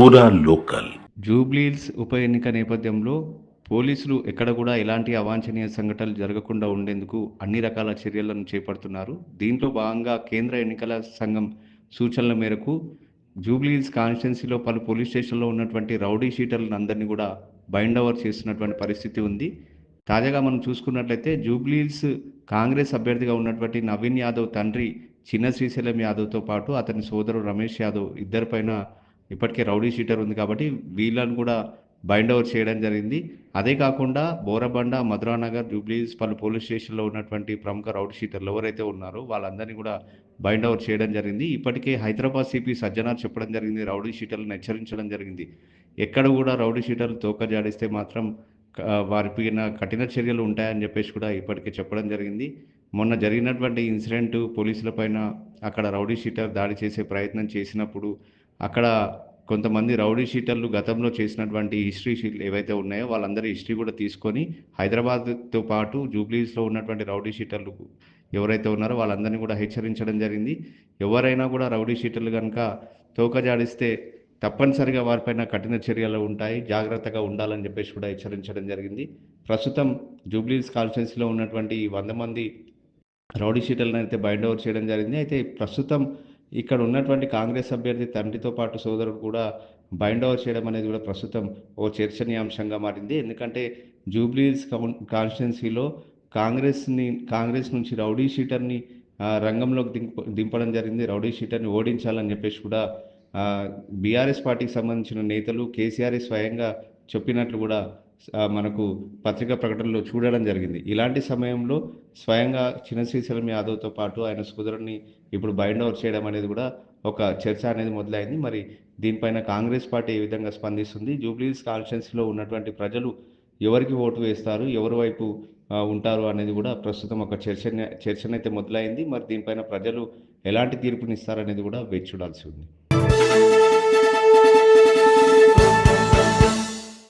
పూరా లోకల్. జూబ్లీహిల్స్ ఉప ఎన్నిక నేపథ్యంలో పోలీసులు ఎక్కడ కూడా ఎలాంటి అవాంఛనీయ సంఘటనలు జరగకుండా ఉండేందుకు అన్ని రకాల చర్యలను చేపడుతున్నారు. దీంట్లో భాగంగా కేంద్ర ఎన్నికల సంఘం సూచనల మేరకు జూబ్లీహిల్స్ కాన్స్టిట్యున్సీలో పలు పోలీస్ స్టేషన్లో ఉన్నటువంటి రౌడీ షీటర్లను అందరినీ కూడా బైండ్ ఓవర్ చేస్తున్నటువంటి పరిస్థితి ఉంది. తాజాగా మనం చూసుకున్నట్లయితే జూబ్లీహిల్స్ కాంగ్రెస్ అభ్యర్థిగా ఉన్నటువంటి నవీన్ యాదవ్ తండ్రి చిన్న శ్రీశైలం యాదవ్తో పాటు అతని సోదరుడు రమేష్ యాదవ్ ఇద్దరిపైన ఇప్పటికే రౌడీ షీటర్ ఉంది కాబట్టి వీళ్ళని కూడా బైండ్ ఓవర్ చేయడం జరిగింది. అదే కాకుండా బోరబండ, మధురానగర్, జూబ్లీహిల్స్ పలు పోలీస్ స్టేషన్లో ఉన్నటువంటి ప్రముఖ రౌడీ షీటర్లు ఎవరైతే ఉన్నారో వాళ్ళందరినీ కూడా బైండ్ ఓవర్ చేయడం జరిగింది. ఇప్పటికే హైదరాబాద్ సిపి సజ్జనార్ చెప్పడం జరిగింది, రౌడీ షీటర్లను హెచ్చరించడం జరిగింది. ఎక్కడ కూడా రౌడీ షీటర్లు తోక జాడిస్తే మాత్రం వారిపైన కఠిన చర్యలు ఉంటాయని చెప్పేసి కూడా ఇప్పటికే చెప్పడం జరిగింది. మొన్న జరిగినటువంటి ఇన్సిడెంట్ పోలీసుల పైన అక్కడ రౌడీ షీటర్ దాడి చేసే ప్రయత్నం చేసినప్పుడు అక్కడ కొంతమంది రౌడీ షీటర్లు గతంలో చేసినటువంటి హిస్టరీ షీట్లు ఏవైతే ఉన్నాయో వాళ్ళందరి హిస్టరీ కూడా తీసుకొని హైదరాబాద్తో పాటు జూబ్లీహిల్స్లో ఉన్నటువంటి రౌడీ షీటర్లు ఎవరైతే ఉన్నారో వాళ్ళందరినీ కూడా హెచ్చరించడం జరిగింది. ఎవరైనా కూడా రౌడీ షీటర్లు కనుక తోక జాడిస్తే తప్పనిసరిగా వారిపైన కఠిన చర్యలు ఉంటాయి, జాగ్రత్తగా ఉండాలని చెప్పేసి కూడా హెచ్చరించడం జరిగింది. ప్రస్తుతం జూబ్లీహిల్స్ కాన్స్టిట్యున్సీలో ఉన్నటువంటి 100 మంది రౌడీ షీటర్లను అయితే బైండ్ ఓవర్ చేయడం జరిగింది. అయితే ప్రస్తుతం ఇక్కడ ఉన్నటువంటి కాంగ్రెస్ అభ్యర్థి తండ్రితో పాటు సోదరుడు కూడా బైండ్ ఓవర్ చేయడం అనేది కూడా ప్రస్తుతం ఓ చర్చనీయాంశంగా మారింది. ఎందుకంటే జూబ్లీహిల్స్ కాన్స్టిట్యున్సీలో కాంగ్రెస్ నుంచి రౌడీ షీటర్ని రంగంలోకి దింపడం జరిగింది. రౌడీ షీటర్ని ఓడించాలని చెప్పేసి కూడా బీఆర్ఎస్ పార్టీకి సంబంధించిన నేతలు కేసీఆర్ స్వయంగా చెప్పినట్లు కూడా మనకు పత్రికా ప్రకటనలో చూడడం జరిగింది. ఇలాంటి సమయంలో స్వయంగా చిన్న శ్రీశైలం యాదవ్తో పాటు ఆయన సోదరుడిని ఇప్పుడు బైండ్ ఓవర్ చేయడం అనేది కూడా ఒక చర్చ అనేది మొదలైంది. మరి దీనిపైన కాంగ్రెస్ పార్టీ ఏ విధంగా స్పందిస్తుంది, జూబ్లీహిల్స్ కాన్స్టిట్యున్సీలో ఉన్నటువంటి ప్రజలు ఎవరికి ఓటు వేస్తారు, ఎవరి వైపు ఉంటారు అనేది కూడా ప్రస్తుతం ఒక చర్చనైతే మొదలైంది. మరి దీనిపైన ప్రజలు ఎలాంటి తీర్పునిస్తారనేది కూడా వేచి చూడాల్సి ఉంది.